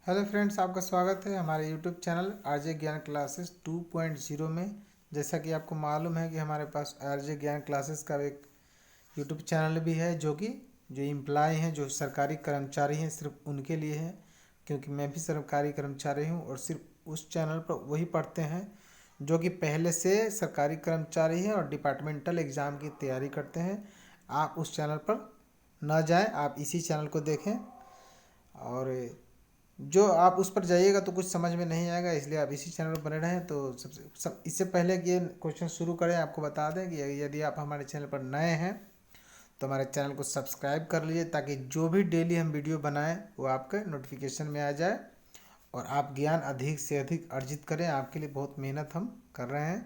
Hello friends, आपका स्वागत है हमारे यूट्यूब चैनल आरजे ज्ञान क्लासेस 2.0 में। जैसा कि आपको मालूम है कि हमारे पास आरजे ज्ञान क्लासेस का एक यूट्यूब चैनल भी है, जो एम्प्लॉय हैं, जो सरकारी कर्मचारी हैं, सिर्फ उनके लिए है। क्योंकि मैं भी सरकारी कर्मचारी हूं और सिर्फ उस चैनल पर वही पढ़ते हैं जो कि पहले से सरकारी कर्मचारी हैं और डिपार्टमेंटल एग्ज़ाम की तैयारी करते हैं। आप उस चैनल पर न जाएं, आप इसी चैनल को देखें। और जो आप उस पर जाइएगा तो कुछ समझ में नहीं आएगा, इसलिए आप इसी चैनल पर बने रहें। तो इससे पहले कि ये क्वेश्चन शुरू करें, आपको बता दें कि यदि आप हमारे चैनल पर नए हैं तो हमारे चैनल को सब्सक्राइब कर लीजिए, ताकि जो भी डेली हम वीडियो बनाएं वो आपके नोटिफिकेशन में आ जाए और आप ज्ञान अधिक से अधिक अर्जित करें। आपके लिए बहुत मेहनत हम कर रहे हैं।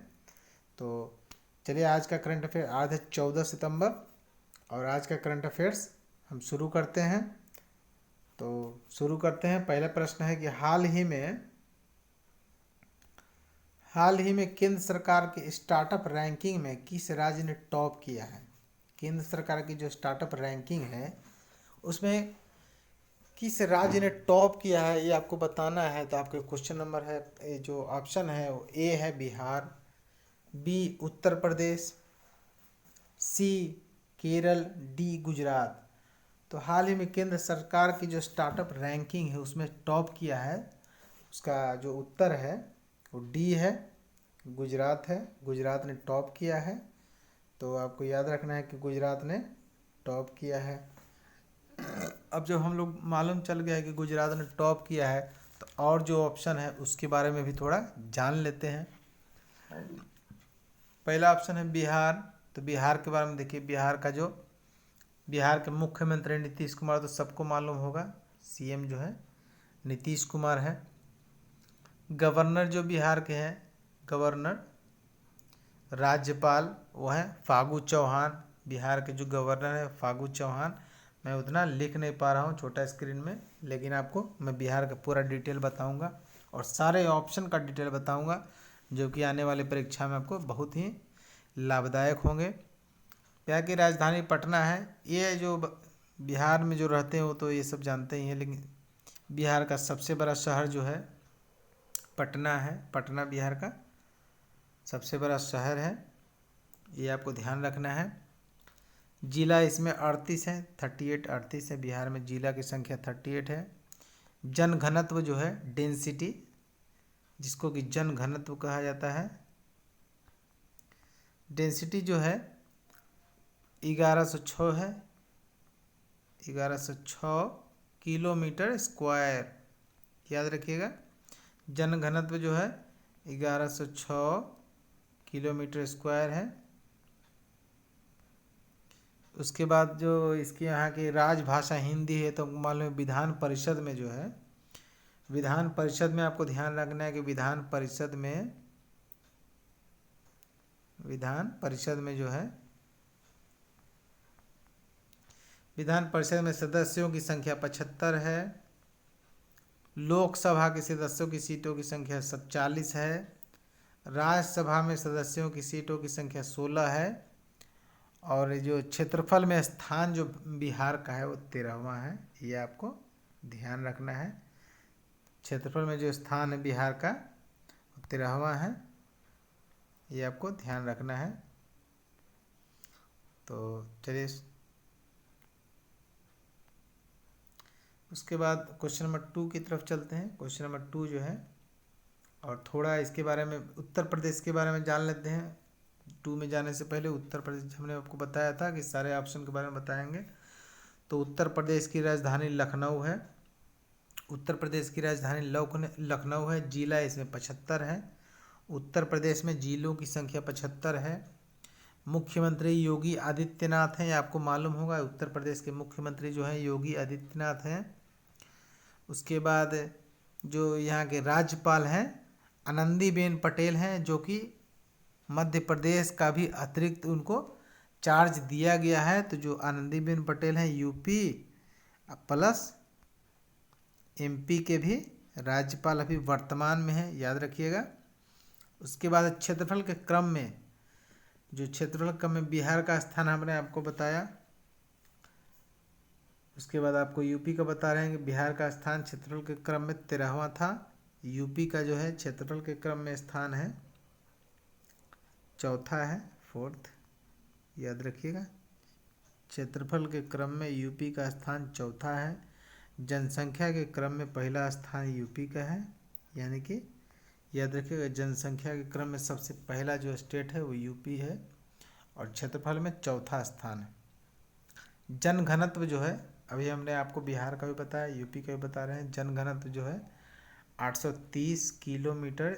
तो चलिए, आज का करंट अफेयर आज है 14 सितंबर, और आज का करंट अफेयर्स हम शुरू करते हैं। तो शुरू करते हैं। पहला प्रश्न है कि हाल ही में केंद्र सरकार के स्टार्टअप रैंकिंग में किस राज्य ने टॉप किया है। केंद्र सरकार की जो स्टार्टअप रैंकिंग है उसमें किस राज्य ने टॉप किया है, ये आपको बताना है। तो आपके क्वेश्चन नंबर है, ये जो ऑप्शन है वो ए है बिहार, बी उत्तर प्रदेश, सी केरल, डी गुजरात। तो हाल ही में केंद्र सरकार की जो स्टार्टअप रैंकिंग है उसमें टॉप किया है, उसका जो उत्तर है वो डी है, गुजरात है। गुजरात ने टॉप किया है। तो आपको याद रखना है कि गुजरात ने टॉप किया है। अब जब हम लोग मालूम चल गया है कि गुजरात ने टॉप किया है, तो और जो ऑप्शन है उसके बारे में भी थोड़ा जान लेते हैं। पहला ऑप्शन है बिहार। तो बिहार के बारे में देखिए, बिहार के मुख्यमंत्री नीतीश कुमार, तो सबको मालूम होगा, सीएम जो है नीतीश कुमार है। गवर्नर जो बिहार के हैं, गवर्नर राज्यपाल वो हैं फागू चौहान। बिहार के जो गवर्नर है फागू चौहान। मैं उतना लिख नहीं पा रहा हूँ छोटा स्क्रीन में, लेकिन आपको मैं बिहार का पूरा डिटेल बताऊँगा और सारे ऑप्शन का डिटेल बताऊँगा, जो कि आने वाले परीक्षा में आपको बहुत ही लाभदायक होंगे। बिहार की राजधानी पटना है। ये जो बिहार में जो रहते हैं वो तो ये सब जानते ही हैं, लेकिन बिहार का सबसे बड़ा शहर जो है पटना है। पटना बिहार का सबसे बड़ा शहर है, ये आपको ध्यान रखना है। जिला इसमें 38 है, 38 है। बिहार में जिला की संख्या 38 है। जनघनत्व जो है डेंसिटी, जिसको कि जनघनत्व कहा जाता है, डेंसिटी जो है 1106 है, 1106 किलोमीटर स्क्वायर। याद रखिएगा, जनघनत्व जो है 1106 किलोमीटर स्क्वायर है। उसके बाद जो इसके यहाँ की राजभाषा हिंदी है। तो मालूम है विधान परिषद में आपको ध्यान रखना है कि विधान परिषद में सदस्यों की संख्या 75 है। लोकसभा के सदस्यों की सीटों की संख्या 47 है। राज्यसभा में सदस्यों की सीटों की संख्या 16 है। और जो क्षेत्रफल में स्थान जो बिहार का है वो 13वां है, ये आपको ध्यान रखना है। क्षेत्रफल में जो स्थान है बिहार का 13वां है, ये आपको ध्यान रखना है। तो चलिए, उसके बाद क्वेश्चन नंबर 2 की तरफ चलते हैं। क्वेश्चन नंबर 2 जो है, और थोड़ा इसके बारे में उत्तर प्रदेश के बारे में जान लेते हैं। 2 में जाने से पहले उत्तर प्रदेश हमने आपको बताया था कि सारे ऑप्शन के बारे में बताएंगे। तो उत्तर प्रदेश की राजधानी लखनऊ है। उत्तर प्रदेश की राजधानी लखनऊ है। जिला इसमें 75 है। उत्तर प्रदेश में जिलों की संख्या 75 है। मुख्यमंत्री योगी आदित्यनाथ हैं, ये आपको मालूम होगा। उत्तर प्रदेश के मुख्यमंत्री जो हैं योगी आदित्यनाथ हैं। उसके बाद जो यहाँ के राज्यपाल हैं आनंदीबेन पटेल हैं, जो कि मध्य प्रदेश का भी अतिरिक्त उनको चार्ज दिया गया है। तो जो आनंदीबेन पटेल हैं यूपी प्लस एमपी के भी राज्यपाल अभी वर्तमान में हैं, याद रखिएगा। उसके बाद क्षेत्रफल के क्रम में बिहार का स्थान हमने आपको बताया उसके बाद आपको यूपी का बता रहे हैं कि बिहार का स्थान क्षेत्रफल के क्रम में 13वां था। यूपी का जो है क्षेत्रफल के क्रम में स्थान है चौथा है, फोर्थ, याद रखिएगा। क्षेत्रफल के क्रम में यूपी का स्थान चौथा है। जनसंख्या के क्रम में पहला स्थान यूपी का है, यानी कि याद रखिएगा जनसंख्या के क्रम में सबसे पहला जो स्टेट है वो यूपी है और क्षेत्रफल में चौथा स्थान है। जनघनत्व जो है, अभी हमने आपको बिहार का भी बताया, यूपी का भी बता रहे हैं। जनघनत्व जो है 830 किलोमीटर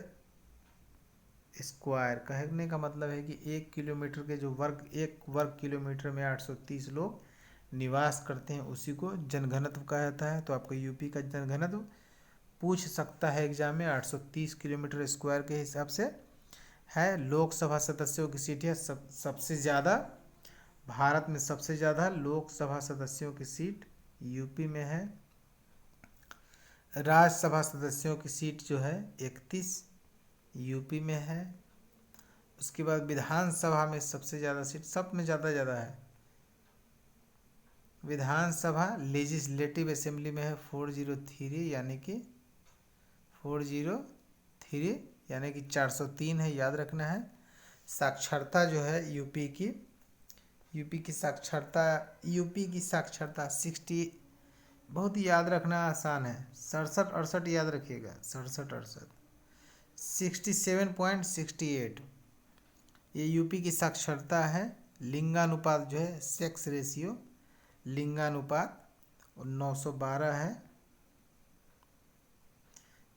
स्क्वायर। कहने का मतलब है कि 1 किलोमीटर के जो एक वर्ग किलोमीटर में 830 लोग निवास करते हैं, उसी को जनघनत्व कहा जाता है। तो आपको यूपी का जनघनत्व पूछ सकता है एग्जाम में, 830 किलोमीटर स्क्वायर के हिसाब से है। लोकसभा सदस्यों की सीट है सबसे ज़्यादा, भारत में सबसे ज़्यादा लोकसभा सदस्यों की सीट यूपी में है। राज्यसभा सदस्यों की सीट जो है 31 यूपी में है। उसके बाद विधानसभा में सबसे ज़्यादा सीट, सब में ज़्यादा है। विधानसभा लेजिस्लेटिव असेंबली में है 403, यानी कि 403 यानी कि 403 है, याद रखना है। साक्षरता जो है यूपी की साक्षरता 60, बहुत ही याद रखना आसान है, 67-68 याद रखिएगा, 67-68, 67.68 ये यूपी की साक्षरता है। लिंगानुपात जो है सेक्स रेशियो, लिंगानुपात 912 है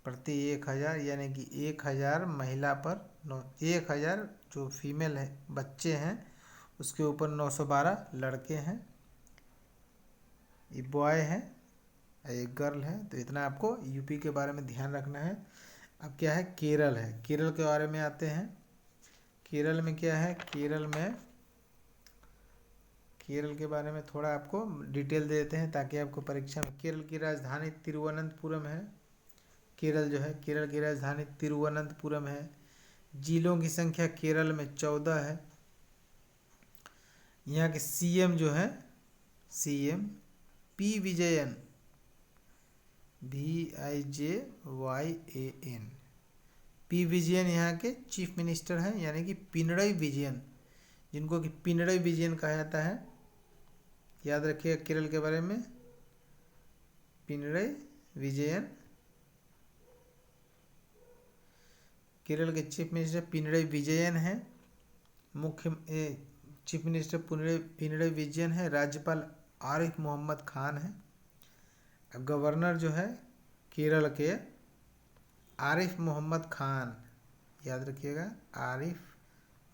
प्रति 1000, यानी कि 1000 महिला पर 1000 जो फीमेल है बच्चे हैं उसके ऊपर 912 लड़के हैं, ये बॉय है, एक गर्ल है। तो इतना आपको यूपी के बारे में ध्यान रखना है। अब क्या है, केरल है। केरल के बारे में आते हैं। केरल में क्या है, केरल के बारे में थोड़ा आपको डिटेल दे देते हैं ताकि आपको परीक्षा में। केरल की राजधानी तिरुवनंतपुरम है। केरल जो है, केरल की राजधानी तिरुवनंतपुरम है। जिलों की संख्या केरल में 14 है। यहाँ के सीएम जो है, CM P Vijayan, VIJYAN, P Vijayan यहाँ के चीफ मिनिस्टर हैं, यानी कि पिनरई विजयन, जिनको कि पिनरई विजयन कहा जाता है। याद रखिएगा केरल के बारे में, पिनरई विजयन, केरल के चीफ मिनिस्टर पिनरई विजयन है। चीफ मिनिस्टर पिनरई विजयन है। राज्यपाल आरिफ मोहम्मद खान है। गवर्नर जो है केरल के आरिफ मोहम्मद खान, याद रखिएगा आरिफ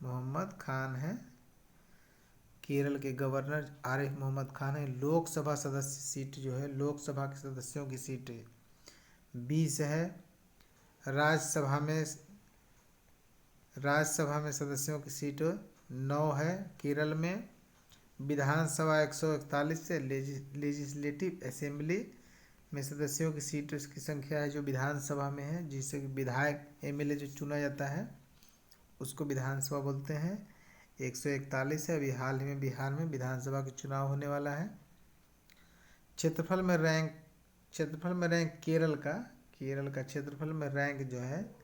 मोहम्मद खान है। केरल के गवर्नर आरिफ मोहम्मद खान है। लोकसभा सदस्य सीट जो है, लोकसभा के सदस्यों की सीट 20 है। राज्यसभा में सदस्यों की सीट 9 है केरल में। विधानसभा 141 है। लेजिस्लेटिव असेंबली में सदस्यों की सीट की संख्या है जो विधानसभा में है, जिससे कि विधायक MLA जो चुना जाता है उसको विधानसभा बोलते हैं, 141 है। अभी हाल ही में बिहार में विधानसभा का चुनाव होने वाला है। क्षेत्रफल में रैंक केरल का क्षेत्रफल में रैंक जो है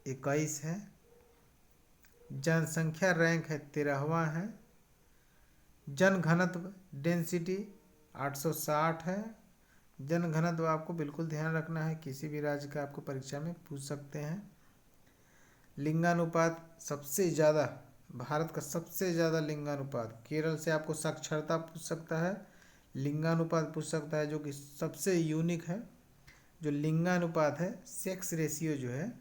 21 है। जनसंख्या रैंक है 13वां है। जनघनत्व डेंसिटी 860 है। जनघनत्व आपको बिल्कुल ध्यान रखना है, किसी भी राज्य का आपको परीक्षा में पूछ सकते हैं। लिंगानुपात सबसे ज़्यादा, भारत का सबसे ज़्यादा लिंगानुपात, केरल से आपको साक्षरता पूछ सकता है, लिंगानुपात पूछ सकता है, जो कि सबसे यूनिक है। जो लिंगानुपात है, सेक्स रेशियो जो है,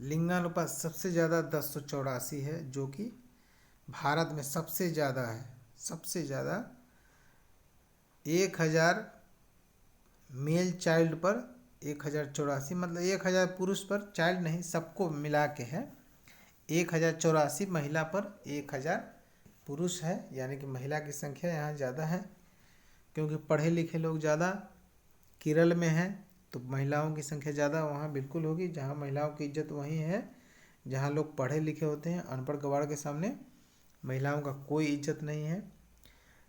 लिंगानुपात सबसे ज़्यादा 1084 है, जो कि भारत में सबसे ज़्यादा है। सबसे ज़्यादा 1000 मेल चाइल्ड पर 1084, मतलब 1000 पुरुष पर, चाइल्ड नहीं सबको मिला के है, 1084 महिला पर 1000 पुरुष है, यानी कि महिला की संख्या यहाँ ज़्यादा है। क्योंकि पढ़े लिखे लोग ज़्यादा केरल में हैं तो महिलाओं की संख्या ज़्यादा वहाँ बिल्कुल होगी। जहाँ महिलाओं की इज्जत वहीं है जहाँ लोग पढ़े लिखे होते हैं, अनपढ़ गवार के सामने महिलाओं का कोई इज्जत नहीं है।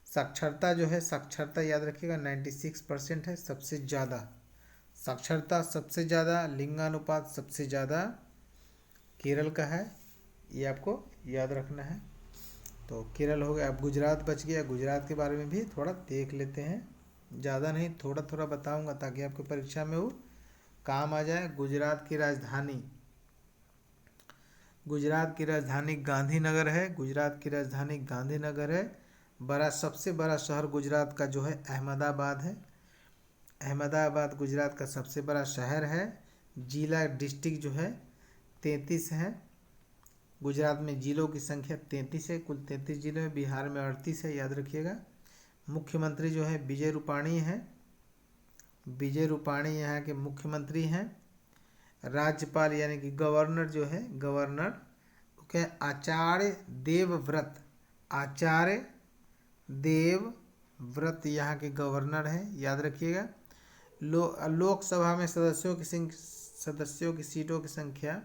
साक्षरता जो है, साक्षरता याद रखिएगा 96% है, सबसे ज़्यादा साक्षरता, सबसे ज़्यादा लिंगानुपात सबसे ज़्यादा केरल का है, ये आपको याद रखना है। तो केरल हो गया। अब गुजरात बच गया। गुजरात के बारे में भी थोड़ा देख लेते हैं, ज़्यादा नहीं, थोड़ा थोड़ा बताऊंगा ताकि आपकी परीक्षा में वो काम आ जाए। गुजरात की राजधानी, गुजरात की राजधानी गांधीनगर है। गुजरात की राजधानी गांधीनगर है। सबसे बड़ा शहर गुजरात का जो है अहमदाबाद है। अहमदाबाद गुजरात का सबसे बड़ा शहर है। जिला डिस्ट्रिक्ट जो है 33 है। गुजरात में जिलों की संख्या 33 है, कुल 33 जिले में। बिहार में 38 है, याद रखिएगा। मुख्यमंत्री जो है विजय रूपाणी है। विजय रूपाणी यहाँ के मुख्यमंत्री हैं। राज्यपाल यानी कि गवर्नर जो है, गवर्नर क्या, आचार्य देवव्रत, आचार्य देवव्रत यहाँ के गवर्नर हैं, याद रखिएगा। लोकसभा में सदस्यों की सीटों की संख्या,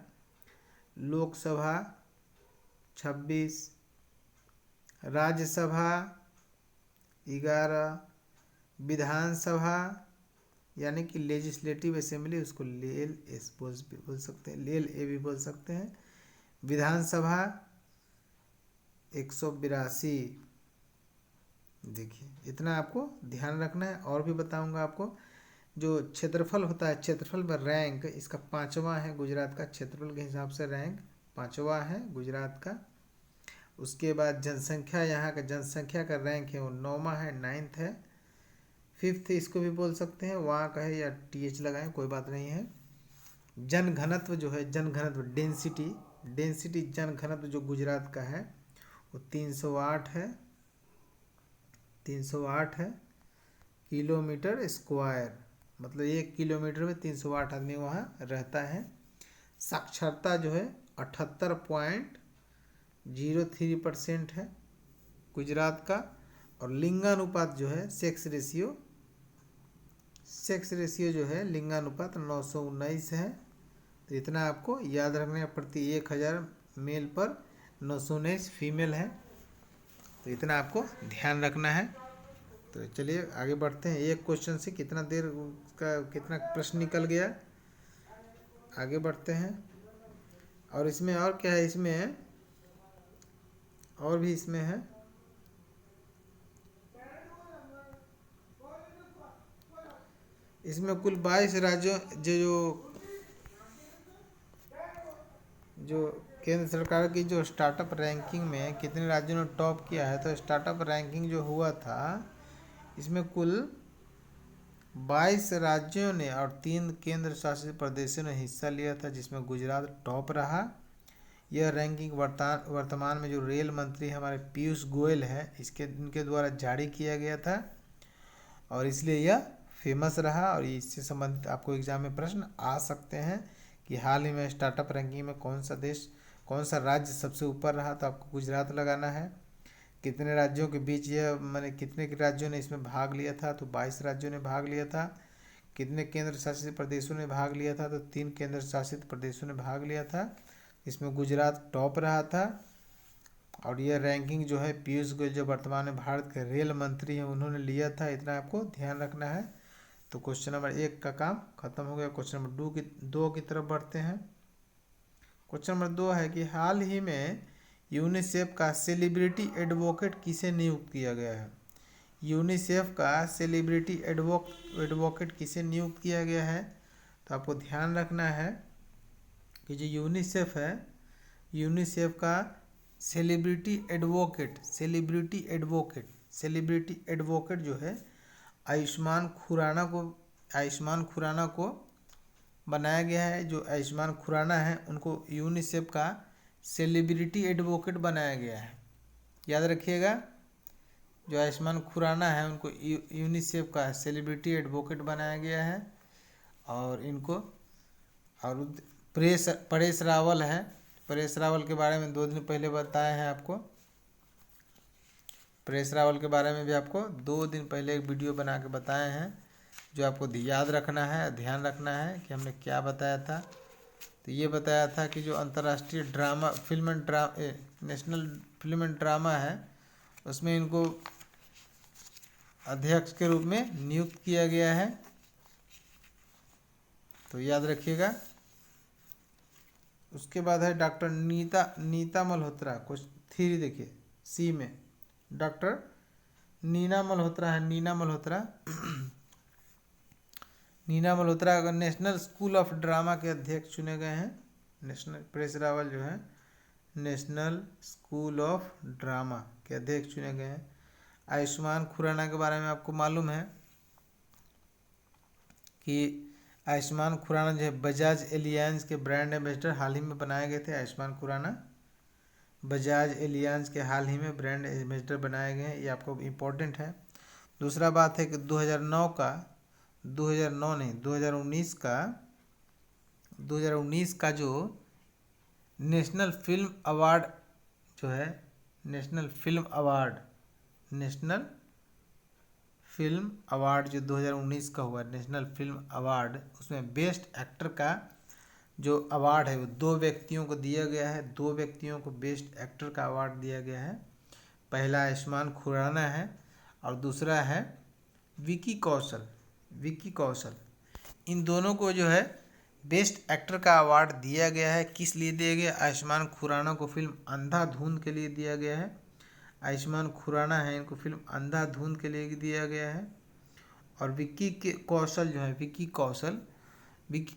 लोकसभा 26, राज्यसभा 11, विधानसभा यानी कि लेजिस्लेटिव असेंबली, उसको लेल एस बोल सकते हैं, लेल ए भी बोल सकते हैं। विधानसभा 182। देखिए, इतना आपको ध्यान रखना है। और भी बताऊंगा आपको। जो क्षेत्रफल होता है, क्षेत्रफल में रैंक इसका 5वां है गुजरात का। क्षेत्रफल के हिसाब से रैंक 5वां है गुजरात का। उसके बाद जनसंख्या, यहाँ का जनसंख्या का रैंक है वो 9वां है, 9th है। 5th इसको भी बोल सकते हैं, वहाँ का है, या TH लगाएं, कोई बात नहीं है। जन घनत्व जो है, जन घनत्व डेंसिटी जन घनत्व जो गुजरात का है वो 308 है, 308 है किलोमीटर स्क्वायर। मतलब 1 किलोमीटर में 308 आदमी वहाँ रहता है। साक्षरता जो है 78.03% है गुजरात का। और लिंगानुपात जो है, सेक्स रेशियो जो है, लिंगानुपात 919 है। तो इतना आपको याद रखना है। प्रति 1000 मेल पर 919 फीमेल है। तो इतना आपको ध्यान रखना है। तो चलिए आगे बढ़ते हैं। एक क्वेश्चन से कितना देर का कितना प्रश्न निकल गया, आगे बढ़ते हैं। और इसमें और क्या है, इसमें और भी इसमें है। इसमें कुल 22 राज्यों जो केंद्र सरकार की जो स्टार्टअप रैंकिंग में कितने राज्यों ने टॉप किया है। तो स्टार्टअप रैंकिंग जो हुआ था, इसमें कुल 22 राज्यों ने और 3 केंद्र शासित प्रदेशों ने हिस्सा लिया था, जिसमें गुजरात टॉप रहा। यह रैंकिंग वर्तमान में जो रेल मंत्री हमारे पीयूष गोयल है, इनके द्वारा जारी किया गया था, और इसलिए यह फेमस रहा। और इससे संबंधित आपको एग्जाम में प्रश्न आ सकते हैं कि हाल ही में स्टार्टअप रैंकिंग में कौन सा राज्य सबसे ऊपर रहा। तो आपको गुजरात लगाना है। कितने राज्यों के बीच यह, मैंने कितने राज्यों ने इसमें भाग लिया था। तो 22 राज्यों ने भाग लिया था। कितने केंद्र शासित प्रदेशों ने भाग लिया था। तो 3 केंद्र शासित प्रदेशों ने भाग लिया था। इसमें गुजरात टॉप रहा था। और यह रैंकिंग जो है पीयूष गोयल जो वर्तमान में भारत के रेल मंत्री हैं, उन्होंने लिया था। इतना आपको ध्यान रखना है। तो क्वेश्चन नंबर 1 का काम खत्म हो गया। क्वेश्चन नंबर 2 की तरफ बढ़ते हैं। क्वेश्चन नंबर 2 है कि हाल ही में यूनिसेफ का सेलिब्रिटी एडवोकेट किसे नियुक्त किया गया है। यूनिसेफ का सेलिब्रिटी एडवोकेट किसे नियुक्त किया गया है। तो आपको ध्यान रखना है कि जो यूनिसेफ है, यूनिसेफ का सेलिब्रिटी एडवोकेट जो है आयुष्मान खुराना को बनाया गया है। जो आयुष्मान खुराना है, उनको यूनिसेफ का सेलिब्रिटी एडवोकेट बनाया गया है, याद रखिएगा। जो आयुष्मान खुराना है, उनको यूनिसेफ का सेलिब्रिटी एडवोकेट बनाया गया है। और इनको, और परेश रावल है। परेश रावल के बारे में 2 दिन पहले बताए हैं आपको। परेश रावल के बारे में भी आपको 2 दिन पहले एक वीडियो बना के बताए हैं, जो आपको याद रखना है, ध्यान रखना है कि हमने क्या बताया था। तो ये बताया था कि जो अंतर्राष्ट्रीय drama national film and drama है उसमें इनको अध्यक्ष के रूप में नियुक्त किया गया है, तो याद रखिएगा। उसके बाद है डॉक्टर नीता मल्होत्रा। कुछ थ्री देखिए सी में डॉक्टर नीना मल्होत्रा है, नीना मल्होत्रा। नीना मल्होत्रा अगर नेशनल स्कूल ऑफ ड्रामा के अध्यक्ष चुने गए हैं। नेशनल परेश रावल जो है नेशनल स्कूल ऑफ ड्रामा के अध्यक्ष चुने गए हैं। आयुष्मान खुराना के बारे में आपको मालूम है कि आयुष्मान खुराना जो है बजाज एलियांज के ब्रांड एम्बेसडर हाल ही में बनाए गए थे। आयुष्मान खुराना बजाज एलियांज के हाल ही में ब्रांड एम्बेसडर बनाए गए हैं, ये आपको इम्पोर्टेंट है। दूसरा बात है कि 2019 का जो नेशनल फिल्म अवार्ड जो है नेशनल फिल्म अवार्ड जो 2019 का हुआ नेशनल फिल्म अवार्ड, उसमें बेस्ट एक्टर का जो अवार्ड है वो 2 व्यक्तियों को दिया गया है। 2 व्यक्तियों को बेस्ट एक्टर का अवार्ड दिया गया है। पहला आयुष्मान खुराना है और दूसरा है विकी कौशल। इन दोनों को जो है बेस्ट एक्टर का अवार्ड दिया गया है। किस लिए दिया गया? आयुष्मान खुराना को फिल्म अंधाधुन के लिए दिया गया है। आयुष्मान खुराना है, इनको फिल्म अंधाधुन के लिए दिया गया है। और विक्की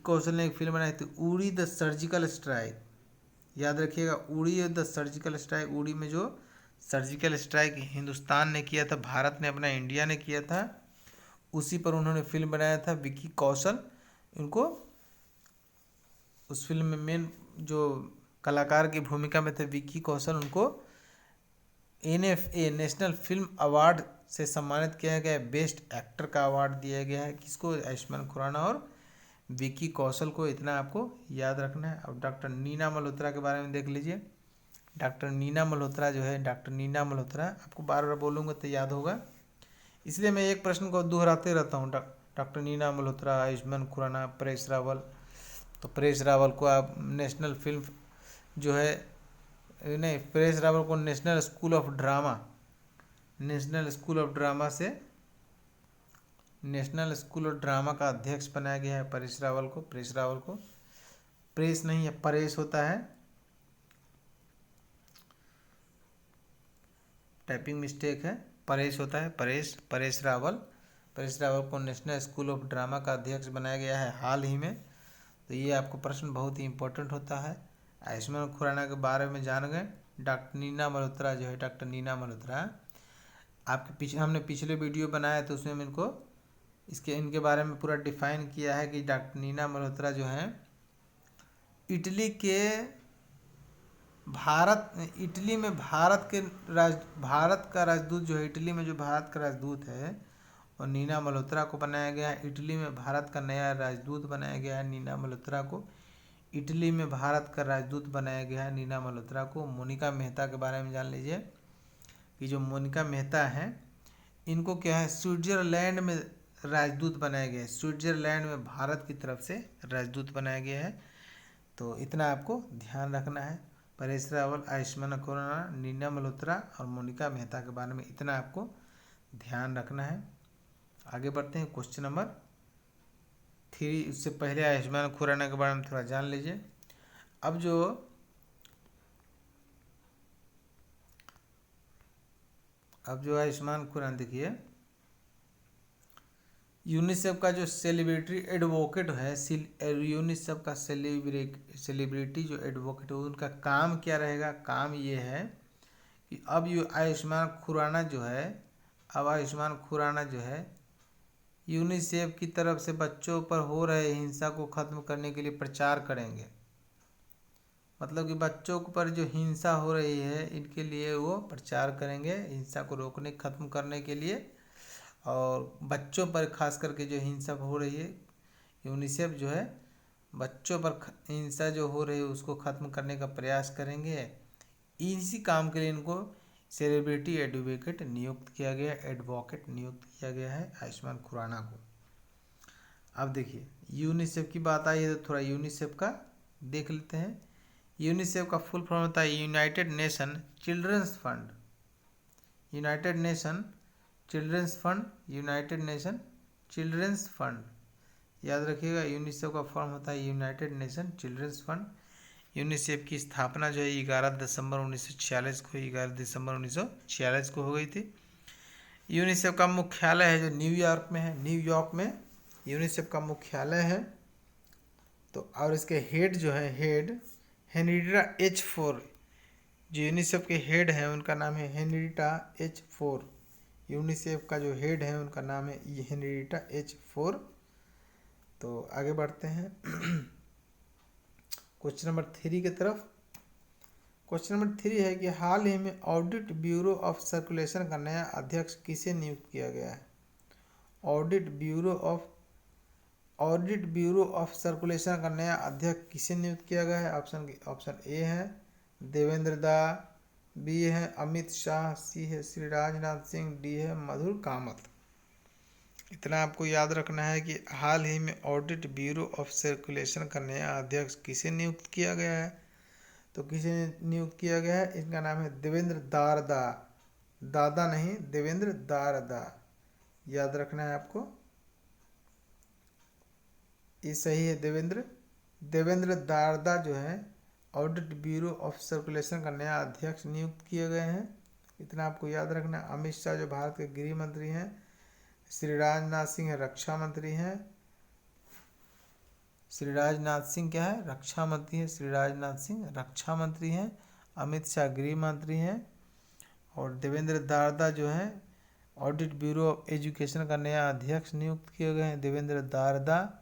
कौशल ने एक फिल्म बनाई थी उड़ी द सर्जिकल स्ट्राइक। याद रखिएगा, उड़ी द सर्जिकल स्ट्राइक। उड़ी में जो सर्जिकल स्ट्राइक हिंदुस्तान ने किया था, भारत ने अपना इंडिया ने किया था, उसी पर उन्होंने फिल्म बनाया था। विक्की कौशल इनको उस फिल्म में मेन जो कलाकार की भूमिका में थे विक्की कौशल, उनको NFA नेशनल फिल्म अवार्ड से सम्मानित किया गया है। बेस्ट एक्टर का अवार्ड दिया गया है किसको? आयुष्मान खुराना और विक्की कौशल को। इतना आपको याद रखना है। अब डॉक्टर नीना मल्होत्रा के बारे में देख लीजिए। डॉक्टर नीना मल्होत्रा आपको बार बार बोलूँगा तो याद होगा, इसलिए मैं एक प्रश्न को दोहराते रहता हूँ। डॉक्टर नीना मल्होत्रा, आयुष्मान खुराना, परेश रावल। तो परेश रावल को आप नेशनल स्कूल ऑफ ड्रामा का अध्यक्ष बनाया गया है। परेश रावल को प्रेस नहीं है, परेश होता है, टाइपिंग मिस्टेक है, परेश होता है। परेश रावल को नेशनल स्कूल ऑफ ड्रामा का अध्यक्ष बनाया गया है हाल ही में। तो ये आपको प्रश्न बहुत ही इंपॉर्टेंट होता है। आयुष्मान खुराना के बारे में जान गए। डॉक्टर नीना मल्होत्रा आपके पीछे हमने पिछले वीडियो बनाया तो उसमें इनके बारे में पूरा डिफाइन किया है कि डॉक्टर नीना मल्होत्रा जो है इटली में भारत का राजदूत जो है, इटली में जो भारत का राजदूत है और नीना मल्होत्रा को बनाया गया है। इटली में भारत का नया राजदूत बनाया गया है नीना मल्होत्रा को। इटली में भारत का राजदूत बनाया गया है नीना मल्होत्रा को। मोनिका मेहता के बारे में जान लीजिए कि जो मोनिका मेहता है, इनको क्या है, स्विट्जरलैंड में राजदूत बनाया गया है। स्विट्जरलैंड में भारत की तरफ से राजदूत बनाया गया है। तो इतना आपको ध्यान रखना है। परेश रावल, आयुष्मान खुराना, नीना मल्होत्रा और मोनिका मेहता के बारे में इतना आपको ध्यान रखना है। आगे बढ़ते हैं क्वेश्चन नंबर 3। उससे पहले आयुष्मान खुराना के बारे में थोड़ा जान लीजिए। अब जो आयुष्मान खुराना देखिए, यूनिसेफ का जो सेलिब्रिटी एडवोकेट है, यूनिसेफ का सेलिब्रिटी जो एडवोकेट है, उनका काम क्या रहेगा? काम ये है कि अब आयुष्मान खुराना जो है यूनिसेफ की तरफ से बच्चों पर हो रहे हिंसा को ख़त्म करने के लिए प्रचार करेंगे। मतलब कि बच्चों पर जो हिंसा हो रही है इनके लिए वो प्रचार करेंगे, हिंसा को रोकने ख़त्म करने के लिए। और बच्चों पर खास करके जो हिंसा हो रही है, यूनिसेफ जो है बच्चों पर हिंसा जो हो रही है उसको ख़त्म करने का प्रयास करेंगे। इसी काम के लिए इनको सेलिब्रिटी एडवोकेट नियुक्त किया गया है आयुष्मान खुराना को। अब देखिए यूनिसेफ की बात आई है तो थोड़ा यूनिसेफ का देख लेते हैं। यूनिसेफ का फुल फॉर्म होता है United Nation Children's Fund. United Nation Children's Fund, United Nation Children's Fund, याद रखिएगा। यूनिसेफ का फॉर्म होता है United Nation Children's Fund. UNICEF की स्थापना जो है 11 दिसंबर 1946 को, 11 दिसंबर 1946 को हो गई थी। यूनिसेफ का मुख्यालय है जो न्यूयॉर्क में है, न्यूयॉर्क में यूनिसेफ का मुख्यालय है। तो और इसके हेड जो है, हेड हेनरिटा H4, जो यूनिसेफ के हेड हैं उनका नाम है हेनरिटा H4। यूनिसेफ का जो हेड है उनका नाम है हेनरिटा H4। तो आगे बढ़ते हैं क्वेश्चन नंबर 3 की तरफ। क्वेश्चन नंबर 3 है कि हाल ही में ऑडिट ब्यूरो ऑफ सर्कुलेशन का नया अध्यक्ष किसे नियुक्त किया गया है? ऑडिट ब्यूरो ऑफ सर्कुलेशन का नया अध्यक्ष किसे नियुक्त किया गया है? ऑप्शन ए है देवेंद्र दा, बी है अमित शाह, सी है श्री राजनाथ सिंह, डी है मधुर कामत। इतना आपको याद रखना है कि हाल ही में ऑडिट ब्यूरो ऑफ सर्कुलेशन का नया अध्यक्ष किसे नियुक्त किया गया है। तो किसे नियुक्त किया गया है? इनका नाम है देवेंद्र दारदा, दादा नहीं, देवेंद्र दारदा, याद रखना है आपको। ये सही है, देवेंद्र दारदा जो है ऑडिट ब्यूरो ऑफ सर्कुलेशन का नया अध्यक्ष नियुक्त किए गए हैं। इतना आपको याद रखना है। अमित शाह जो भारत के गृह मंत्री हैं, श्री राजनाथ सिंह रक्षा मंत्री हैं। श्री राजनाथ सिंह क्या है? रक्षा मंत्री है। श्री राजनाथ सिंह रक्षा मंत्री हैं। अमित शाह गृह मंत्री हैं। और देवेंद्र दारदा जो है ऑडिट ब्यूरो ऑफ एजुकेशन का नया अध्यक्ष नियुक्त किए गए हैं, देवेंद्र दारदा।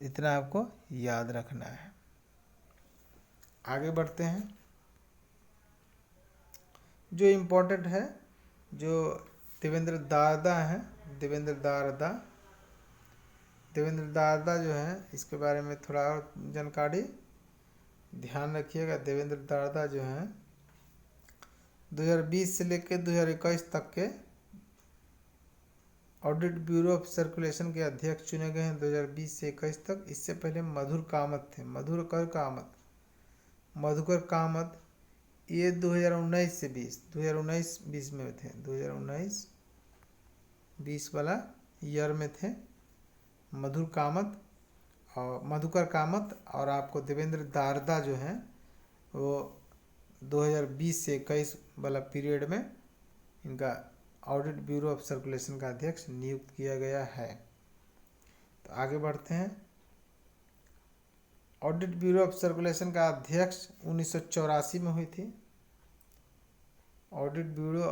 इतना आपको याद रखना है। आगे बढ़ते हैं। जो इम्पोर्टेंट है, जो देवेंद्र दारदा है, देवेंद्र दारदा जो है, इसके बारे में थोड़ा और जानकारी ध्यान रखिएगा। देवेंद्र दारदा जो है 2020 से लेकर 2021 तक के ऑडिट ब्यूरो ऑफ सर्कुलेशन के अध्यक्ष चुने गए हैं 2020 से 21 तक। इससे पहले मधुकर कामत ये 2019 से 2019-20 में थे, 2019-20 वाला ईयर में थे मधुकर कामत। और आपको देवेंद्र दारदा जो हैं वो 2020 से 21 वाला पीरियड में इनका ऑडिट ब्यूरो ऑफ सर्कुलेशन का अध्यक्ष नियुक्त किया गया है। तो आगे बढ़ते हैं। ऑडिट ब्यूरो ऑफ सर्कुलेशन का अध्यक्ष 1984 में हुई थी। ऑडिट ब्यूरो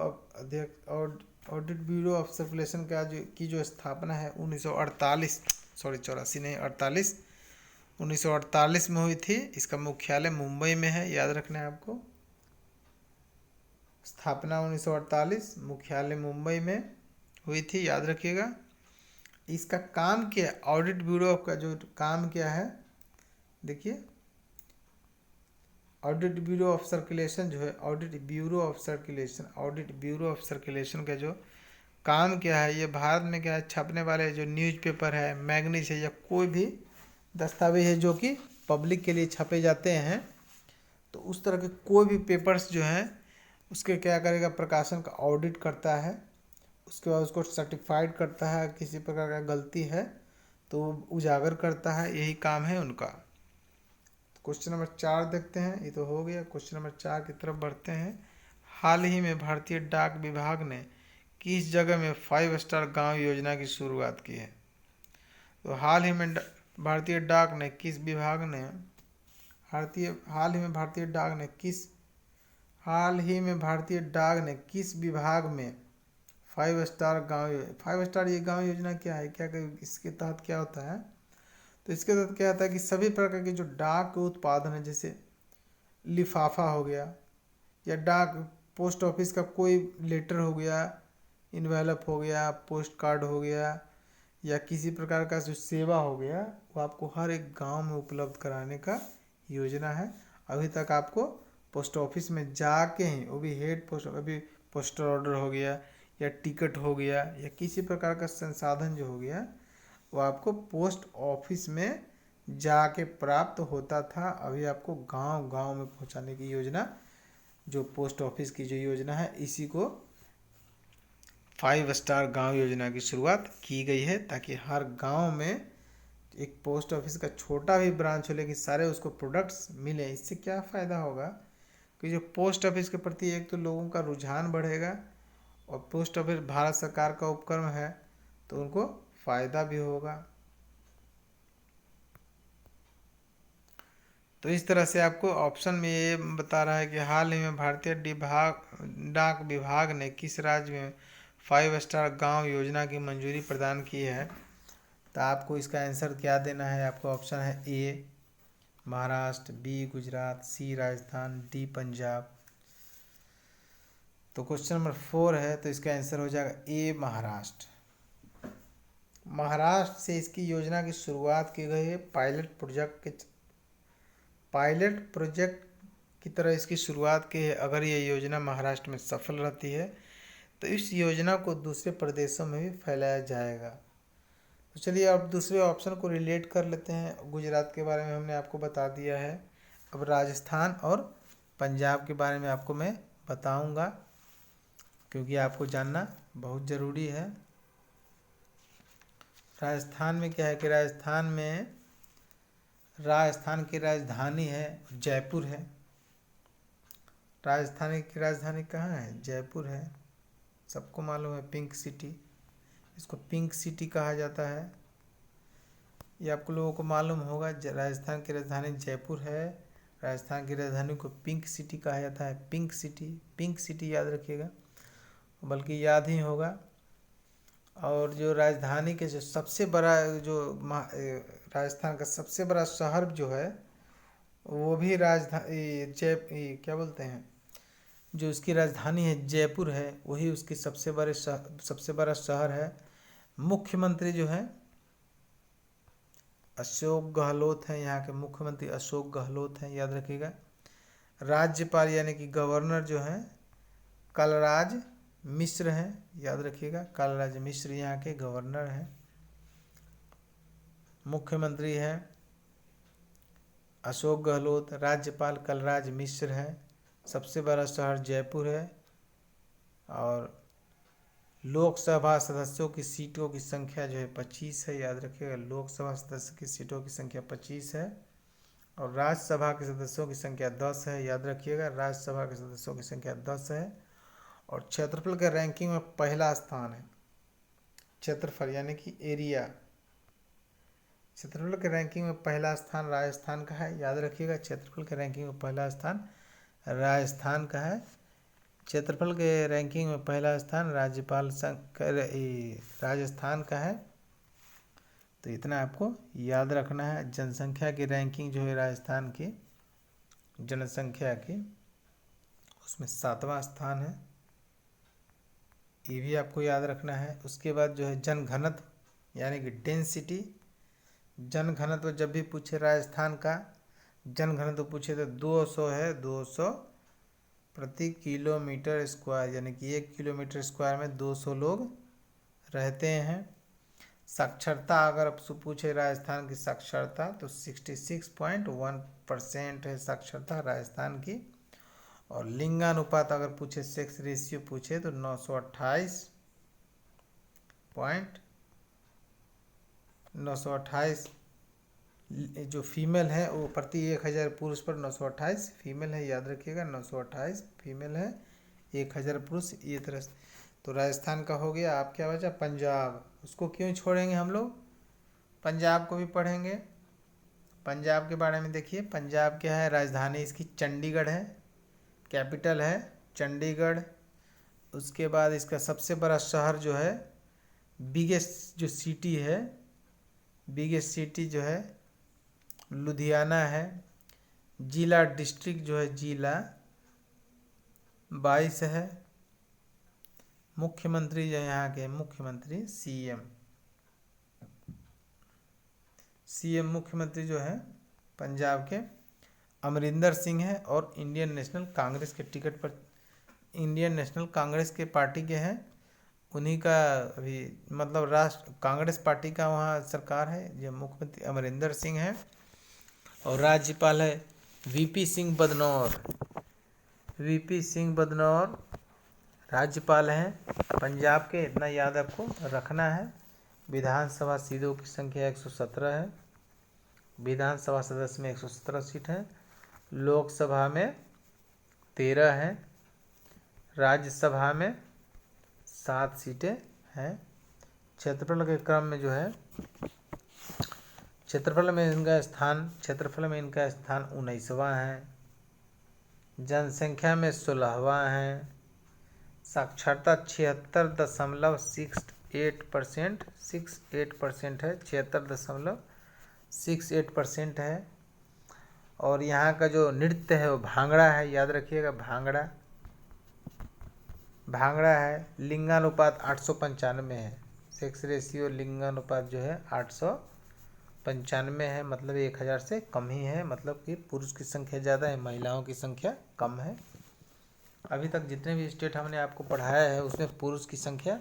ऑफ सर्कुलेशन का जो स्थापना है 1948 में हुई थी। इसका मुख्यालय मुंबई में है, याद रखना है आपको। स्थापना 1948, मुख्यालय मुंबई में हुई थी, याद रखिएगा। इसका काम क्या है? ऑडिट ब्यूरो का जो काम क्या है, देखिए। ऑडिट ब्यूरो ऑफ सर्कुलेशन जो है, ऑडिट ब्यूरो ऑफ सर्कुलेशन का जो काम क्या है, ये भारत में क्या है, छपने वाले जो न्यूज़पेपर है, मैगजीन है, या कोई भी दस्तावेज है जो कि पब्लिक के लिए छपे जाते हैं, तो उस तरह के कोई भी पेपर्स जो हैं उसके क्या करेगा, प्रकाशन का ऑडिट करता है। उसके बाद उसको सर्टिफाइड करता है, किसी प्रकार का गलती है तो उजागर करता है, यही काम है उनका। क्वेश्चन नंबर 4 देखते हैं, ये तो हो गया। क्वेश्चन नंबर 4 की तरफ बढ़ते हैं। हाल ही में भारतीय डाक विभाग ने किस जगह में 5 स्टार गांव योजना की शुरुआत की है? तो हाल ही में भारतीय डाक ने किस विभाग ने हाल ही में भारतीय डाक ने किस विभाग में 5 स्टार ये गांव योजना क्या है, क्या इसके तहत क्या होता है? तो इसके तहत क्या होता है कि सभी प्रकार के जो डाक के उत्पादन है, जैसे लिफाफा हो गया, या डाक पोस्ट ऑफिस का कोई लेटर हो गया, इन्वेलप हो गया, पोस्ट कार्ड हो गया, या किसी प्रकार का जो सेवा हो गया, वो आपको हर एक गांव में उपलब्ध कराने का योजना है। अभी तक आपको पोस्ट ऑफिस में जाके ही, वो भी अभी पोस्टल ऑर्डर हो गया, या टिकट हो गया, या किसी प्रकार का संसाधन जो हो गया, वो आपको पोस्ट ऑफिस में जाके प्राप्त होता था, अभी आपको गांव गांव में पहुंचाने की योजना, जो पोस्ट ऑफिस की जो योजना है, इसी को 5 स्टार गांव योजना की शुरुआत की गई है, ताकि हर गांव में एक पोस्ट ऑफिस का छोटा भी ब्रांच हो लेकिन सारे उसको प्रोडक्ट्स मिले। इससे क्या फ़ायदा होगा कि जो पोस्ट ऑफिस के प्रति एक तो लोगों का रुझान बढ़ेगा, और पोस्ट ऑफिस भारत सरकार का उपक्रम है तो उनको फ़ायदा भी होगा। तो इस तरह से आपको ऑप्शन में ये बता रहा है कि हाल ही में भारतीय डाक विभाग ने किस राज्य में 5 स्टार गांव योजना की मंजूरी प्रदान की है। तो आपको इसका आंसर क्या देना है, आपको ऑप्शन है ए महाराष्ट्र, बी गुजरात, सी राजस्थान, डी पंजाब। तो क्वेश्चन नंबर 4 है, तो इसका आंसर हो जाएगा ए महाराष्ट्र। महाराष्ट्र से इसकी योजना की शुरुआत की गई है, पायलट प्रोजेक्ट की तरह इसकी शुरुआत की है। अगर ये योजना महाराष्ट्र में सफल रहती है तो इस योजना को दूसरे प्रदेशों में भी फैलाया जाएगा। तो चलिए अब दूसरे ऑप्शन को रिलेट कर लेते हैं। गुजरात के बारे में हमने आपको बता दिया है, अब राजस्थान और पंजाब के बारे में आपको मैं बताऊंगा, क्योंकि आपको जानना बहुत ज़रूरी है। राजस्थान में क्या है कि राजस्थान की राजधानी है जयपुर है। राजस्थान की राजधानी कहाँ है? जयपुर है। सबको मालूम है, पिंक सिटी, इसको पिंक सिटी कहा जाता है। ये आपको लोगों को मालूम होगा, राजस्थान की राजधानी जयपुर है। राजस्थान की राजधानी को पिंक सिटी कहा जाता है। पिंक सिटी याद रखिएगा, बल्कि याद ही होगा। और जो राजधानी के जो सबसे बड़ा राजस्थान का सबसे बड़ा शहर जो है वो भी क्या बोलते हैं, जो उसकी राजधानी है जयपुर है, वही उसकी सबसे बड़ा शहर है। मुख्यमंत्री जो है अशोक गहलोत हैं, यहाँ के मुख्यमंत्री अशोक गहलोत हैं, याद रखिएगा। राज्यपाल यानी कि गवर्नर जो हैं कलराज मिश्र हैं, याद रखिएगा, कलराज मिश्र यहाँ के गवर्नर हैं। मुख्यमंत्री हैं अशोक गहलोत, राज्यपाल कलराज मिश्र है, सबसे बड़ा शहर जयपुर है, और लोकसभा सदस्यों की सीटों की संख्या जो है 25 है, याद रखिएगा। लोकसभा सदस्य की सीटों की संख्या 25 है, और राज्यसभा के सदस्यों की संख्या 10 है, याद रखिएगा। राज्यसभा के सदस्यों की संख्या 10 है, और क्षेत्रफल के रैंकिंग में पहला स्थान है। क्षेत्रफल यानी कि एरिया, क्षेत्रफल के रैंकिंग में पहला स्थान राजस्थान का है, याद रखिएगा। क्षेत्रफल के रैंकिंग में पहला स्थान राजस्थान का है। क्षेत्रफल के रैंकिंग में पहला स्थान राजस्थान का है। तो इतना आपको याद रखना है। जनसंख्या की रैंकिंग जो है राजस्थान की जनसंख्या की, उसमें 7वां स्थान है, ये भी आपको याद रखना है। उसके बाद जो है जनघनत्व यानी कि डेंसिटी, जनघनत्व जब भी पूछे राजस्थान का जनघनत्व पूछे तो 200 है, 200 प्रति किलोमीटर स्क्वायर, यानी कि 1 किलोमीटर स्क्वायर में 200 लोग रहते हैं। साक्षरता अगर पूछे राजस्थान की साक्षरता तो 66.1% है साक्षरता राजस्थान की। और लिंगानुपात अगर पूछे, सेक्स रेशियो पूछे तो 928 जो फीमेल है वो प्रति 1000 पुरुष पर 928 फीमेल है, याद रखिएगा। 928 फीमेल है, 1000 पुरुष, ये तरह से। तो राजस्थान का हो गया। आप क्या बचा? पंजाब। उसको क्यों छोड़ेंगे हम लोग, पंजाब को भी पढ़ेंगे। पंजाब के बारे में देखिए, पंजाब क्या है, राजधानी इसकी चंडीगढ़ है, कैपिटल है चंडीगढ़। उसके बाद इसका सबसे बड़ा शहर जो है, बिगेस्ट जो सिटी है, बिगेस्ट सिटी जो है लुधियाना है। जिला डिस्ट्रिक्ट जो है जिला 22 है। मुख्यमंत्री जो यहाँ के मुख्यमंत्री सीएम मुख्यमंत्री जो है पंजाब के अमरिंदर सिंह है, और इंडियन नेशनल कांग्रेस के टिकट पर, इंडियन नेशनल कांग्रेस के पार्टी के हैं, उन्हीं का अभी मतलब राष्ट्र कांग्रेस पार्टी का वहाँ सरकार है। जो मुख्यमंत्री अमरिंदर सिंह है, और राज्यपाल है वीपी सिंह बदनौर। वीपी सिंह बदनौर राज्यपाल हैं पंजाब के, इतना याद आपको रखना है। विधानसभा सीटों की संख्या 117 है। विधानसभा सदस्य में 117 सीट है। लोकसभा में 13 हैं। राज्यसभा में 7 सीटें हैं। क्षेत्रफल के क्रम में जो है, क्षेत्रफल में इनका स्थान 19वां है। जनसंख्या में 16वां है। साक्षरता 76.68% है। 76.68% है। और यहाँ का जो नृत्य है वो भांगड़ा है, याद रखिएगा भांगड़ा है। लिंगानुपात 895 है। सेक्स रेशियो लिंगानुपात जो है 895 है, मतलब 1000 से कम ही है, मतलब कि पुरुष की संख्या ज़्यादा है, महिलाओं की संख्या कम है। अभी तक जितने भी स्टेट हमने आपको पढ़ाया है उसमें पुरुष की संख्या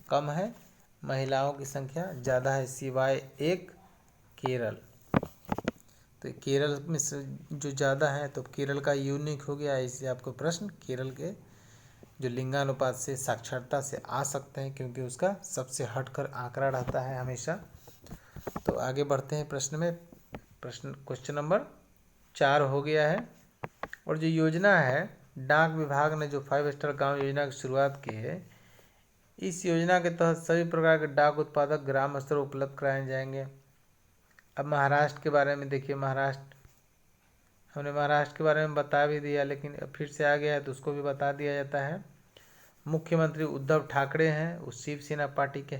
कम है, महिलाओं की संख्या ज़्यादा है, सिवाय एक केरल। तो केरल में से जो ज़्यादा है, तो केरल का यूनिक हो गया। इससे आपको प्रश्न केरल के जो लिंगानुपात से साक्षरता से आ सकते हैं, क्योंकि उसका सबसे हटकर आंकड़ा रहता है हमेशा। तो आगे बढ़ते हैं प्रश्न में। क्वेश्चन नंबर 4 हो गया है। और जो योजना है, डाक विभाग ने जो 5 स्टार गांव योजना की शुरुआत की है, इस योजना के तहत सभी प्रकार के डाक उत्पादक ग्राम स्तर उपलब्ध कराए जाएंगे। अब महाराष्ट्र के बारे में देखिए। हमने महाराष्ट्र के बारे में बता भी दिया, लेकिन फिर से आ गया है तो उसको भी बता दिया जाता है। मुख्यमंत्री उद्धव ठाकरे हैं, वो शिवसेना पार्टी के।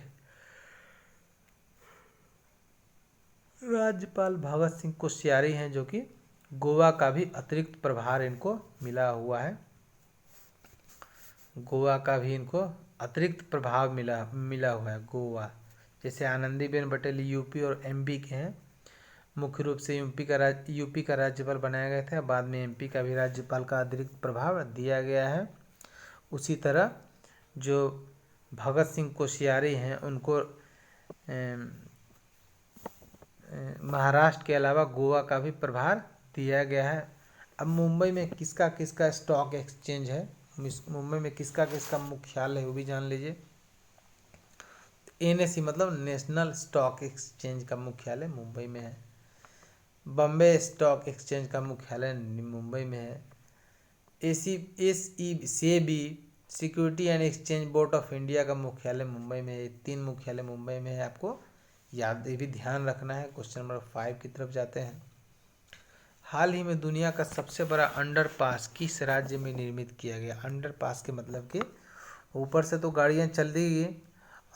राज्यपाल भगत सिंह कोश्यारी हैं, जो कि गोवा का भी अतिरिक्त प्रभार इनको मिला हुआ है। गोवा का भी इनको अतिरिक्त प्रभाव मिला हुआ है गोवा। जैसे आनंदीबेन पटेल यूपी और एमपी के हैं। मुख्य रूप से यूपी का राज्यपाल बनाया गया था, बाद में एमपी का भी राज्यपाल का अतिरिक्त प्रभाव दिया गया है। उसी तरह जो भगत सिंह कोश्यारी हैं उनको महाराष्ट्र के अलावा गोवा का भी प्रभार दिया गया है। अब मुंबई में किसका किसका स्टॉक एक्सचेंज है, मुंबई में किसका किसका मुख्यालय है वो भी जान लीजिए। एनएसई मतलब नेशनल स्टॉक एक्सचेंज का मुख्यालय मुंबई में है। बॉम्बे स्टॉक एक्सचेंज का मुख्यालय मुंबई में है। SEBI security and exchange board of India का मुख्यालय मुंबई में है। 3 मुख्यालय मुंबई में है, आपको याद ये भी ध्यान रखना है। क्वेश्चन नंबर 5 की तरफ जाते हैं। हाल ही में दुनिया का सबसे बड़ा अंडरपास किस राज्य में निर्मित किया गया? अंडरपास के मतलब कि ऊपर से तो गाड़ियाँ चल रही है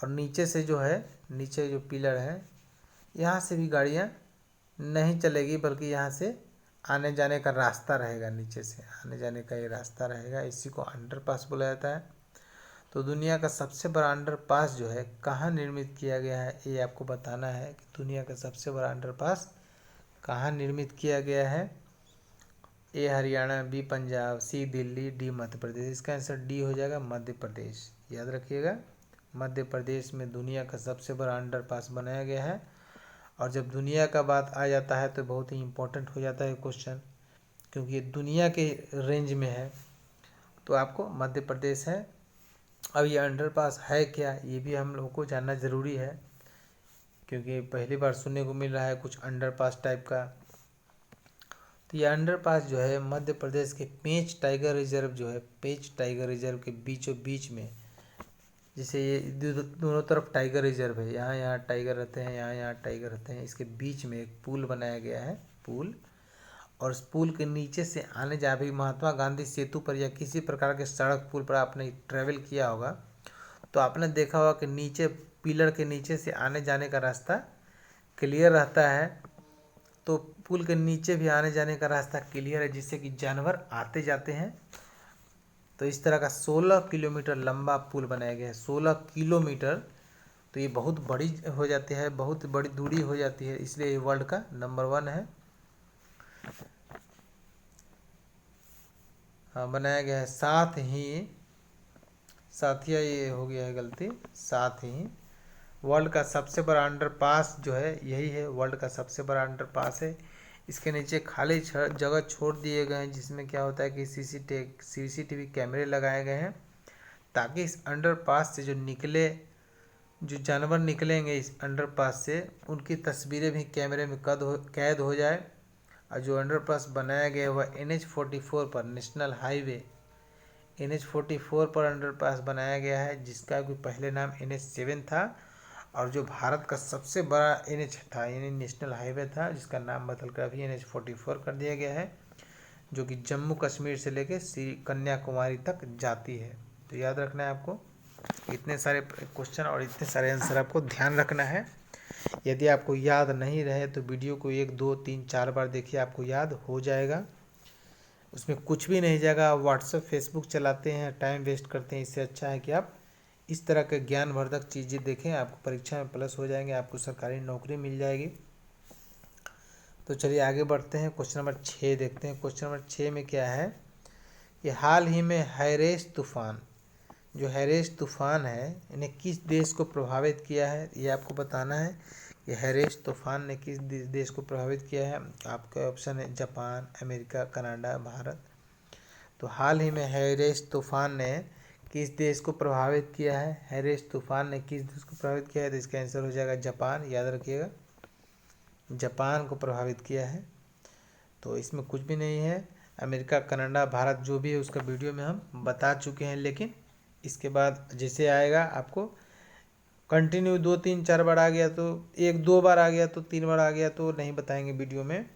और नीचे से जो है, नीचे जो पिलर है यहाँ से भी गाड़ियाँ नहीं चलेगी, बल्कि यहाँ से आने जाने का रास्ता रहेगा, नीचे से आने जाने का ये रास्ता रहेगा, इसी को अंडरपास बोला जाता है। तो दुनिया का सबसे बड़ा अंडरपास जो है कहाँ निर्मित किया गया है, ये आपको बताना है कि दुनिया का सबसे बड़ा अंडरपास कहाँ निर्मित किया गया है। ए हरियाणा, बी पंजाब, सी दिल्ली, डी मध्य प्रदेश। इसका आंसर डी हो जाएगा, मध्य प्रदेश। याद रखिएगा, मध्य प्रदेश में दुनिया का सबसे बड़ा अंडरपास बनाया गया है। और जब दुनिया का बात आ जाता है तो बहुत ही इम्पोर्टेंट हो जाता है क्वेश्चन, क्योंकि ये दुनिया के रेंज में है, तो आपको मध्य प्रदेश है। अब ये अंडरपास है क्या, ये भी हम लोगों को जानना ज़रूरी है, क्योंकि पहली बार सुनने को मिल रहा है कुछ अंडरपास टाइप का। तो ये अंडरपास जो है मध्य प्रदेश के पेंच टाइगर रिजर्व जो है, पेंच टाइगर रिजर्व के बीचों बीच में, जैसे ये दोनों तरफ टाइगर रिजर्व है, यहाँ टाइगर रहते हैं, यहाँ टाइगर रहते हैं, इसके बीच में एक पुल बनाया गया है, पुल। और उस पुल के नीचे से आने जा भी महात्मा गांधी सेतु पर या किसी प्रकार के सड़क पुल पर आपने ट्रैवल किया होगा तो आपने देखा होगा कि नीचे पिलर के नीचे से आने जाने का रास्ता क्लियर रहता है। तो पुल के नीचे भी आने जाने का रास्ता क्लियर है, जिससे कि जानवर आते जाते हैं। तो इस तरह का 16 किलोमीटर लंबा पुल बनाया गया है, 16 किलोमीटर। तो ये बहुत बड़ी हो जाती है, बहुत बड़ी दूरी हो जाती है, इसलिए ये वर्ल्ड का नंबर 1 है। हाँ, बनाया गया है। साथिया ये हो गया है गलती, साथ ही वर्ल्ड का सबसे बड़ा अंडरपास जो है यही है, वर्ल्ड का सबसे बड़ा अंडरपास है। इसके नीचे खाली जगह छोड़ दिए गए हैं, जिसमें क्या होता है कि सीसीटीवी कैमरे लगाए गए हैं, ताकि इस अंडरपास से जो जानवर निकलेंगे इस अंडरपास से, उनकी तस्वीरें भी कैमरे में कैद हो जाए। और जो अंडरपास बनाया गया हुआ NH-44 पर, नेशनल हाईवे NH-44 पर अंडरपास बनाया गया है, जिसका भी पहले नाम NH-7 था, और जो भारत का सबसे बड़ा NH था, यानी नेशनल हाईवे था, जिसका नाम बदलकर अभी NH-44 कर दिया गया है, जो कि जम्मू कश्मीर से लेकर कन्याकुमारी तक जाती है। तो याद रखना है आपको, इतने सारे क्वेश्चन और इतने सारे आंसर आपको ध्यान रखना है। यदि आपको याद नहीं रहे तो वीडियो को 1 2 3 4 बार देखिए, आपको याद हो जाएगा। उसमें कुछ भी नहीं जाएगा। आप व्हाट्सएप फेसबुक चलाते हैं, टाइम वेस्ट करते हैं, इससे अच्छा है कि आप इस तरह के ज्ञानवर्धक चीज़ें देखें, आपको परीक्षा में प्लस हो जाएंगे, आपको सरकारी नौकरी मिल जाएगी। तो चलिए आगे बढ़ते हैं, क्वेश्चन नंबर 6 देखते हैं। क्वेश्चन नंबर 6 में क्या है कि हाल ही में हैरेस तूफान, जो हैरेस तूफान है, इन्हें किस देश को प्रभावित किया है, ये आपको बताना है कि हैरेस तूफान ने किस देश को प्रभावित किया है। आपका ऑप्शन है जापान, अमेरिका, कनाडा, भारत। तो हाल ही में हैरेस तूफान ने किस देश को प्रभावित किया है, हैरेस तूफान ने किस देश को प्रभावित किया है, तो इसका आंसर हो जाएगा जापान। याद रखिएगा, जापान को प्रभावित किया है। तो इसमें कुछ भी नहीं है। अमेरिका, कनाडा, भारत जो भी है उसका वीडियो में हम बता चुके हैं, लेकिन इसके बाद जैसे आएगा आपको कंटिन्यू 2 3 4 बार आ गया तो 1 2 बार आ गया तो 3 बार आ गया तो नहीं बताएंगे वीडियो में।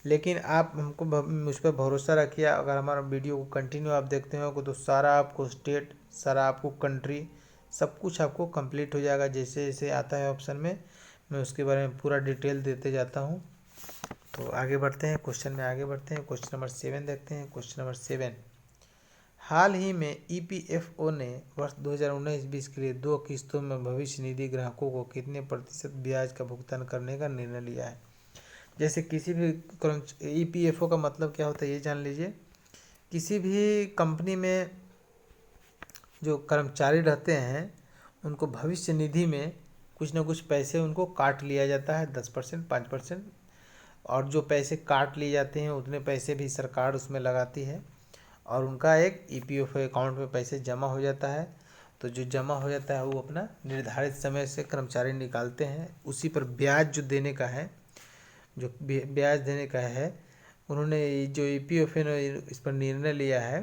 लेकिन आप हमको मुझ पर भरोसा रखिए, अगर हमारा वीडियो को कंटिन्यू आप देखते हो तो सारा आपको स्टेट, सारा आपको कंट्री, सब कुछ आपको कंप्लीट हो जाएगा। जैसे जैसे आता है ऑप्शन में, मैं उसके बारे में पूरा डिटेल देते जाता हूँ। तो आगे बढ़ते हैं, क्वेश्चन में आगे बढ़ते हैं। क्वेश्चन नंबर 7 देखते हैं। क्वेश्चन नंबर 7, हाल ही में EPFO ने वर्ष 2019-20 के लिए 2 किस्तों में भविष्य निधि ग्राहकों को कितने प्रतिशत ब्याज का भुगतान करने का निर्णय लिया है। जैसे किसी भी EPFO का मतलब क्या होता है ये जान लीजिए। किसी भी कंपनी में जो कर्मचारी रहते हैं उनको भविष्य निधि में कुछ ना कुछ पैसे उनको काट लिया जाता है, 10% 5%, और जो पैसे काट लिए जाते हैं उतने पैसे भी सरकार उसमें लगाती है, और उनका एक EPFO अकाउंट में पैसे जमा हो जाता है। तो जो जमा हो जाता है वो अपना निर्धारित समय से कर्मचारी निकालते हैं, उसी पर ब्याज जो देने का है, जो ब्याज देने का है, उन्होंने जो EPFO ने इस पर निर्णय लिया है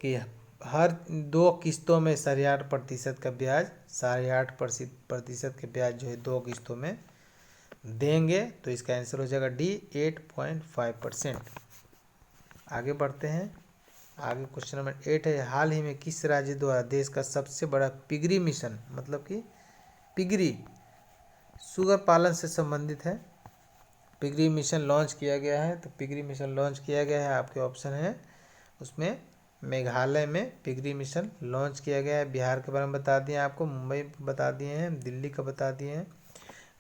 कि हर 2 किस्तों में 8.5% का ब्याज, 8.5% के ब्याज जो है 2 किस्तों में देंगे। तो इसका आंसर हो जाएगा D, 8.5%। आगे बढ़ते हैं। आगे क्वेश्चन नंबर 8 है, हाल ही में किस राज्य द्वारा देश का सबसे बड़ा पिगरी मिशन, मतलब कि पिगरी शुगर पालन से संबंधित है, पिगरी मिशन लॉन्च किया गया है। तो पिगरी मिशन लॉन्च किया गया है, आपके ऑप्शन है उसमें मेघालय में पिगरी मिशन लॉन्च किया गया है। बिहार के बारे में बता दिए आपको, मुंबई बता दिए हैं, दिल्ली का बता दिए हैं,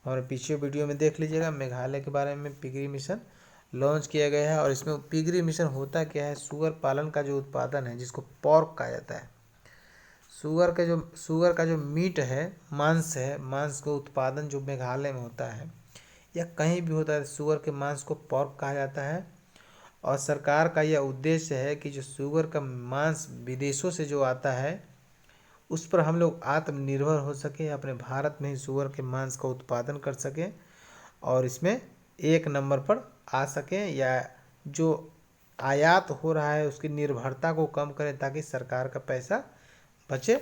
और पीछे वीडियो में देख लीजिएगा। मेघालय के बारे में पिगरी मिशन लॉन्च किया गया है। और इसमें पिगरी मिशन होता क्या है, शुगर पालन का जो उत्पादन है, जिसको पॉर्क कहा जाता है, शुगर का जो मीट है, मांस है, मांस का उत्पादन जो मेघालय में होता है या कहीं भी होता है, शुगर के मांस को पॉर्क कहा जाता है। और सरकार का यह उद्देश्य है कि जो शुगर का मांस विदेशों से जो आता है उस पर हम लोग आत्मनिर्भर हो सके, अपने भारत में ही शुगर के मांस का उत्पादन कर सकें और इसमें 1 नंबर पर आ सकें, या जो आयात हो रहा है उसकी निर्भरता को कम करें ताकि सरकार का पैसा बचे।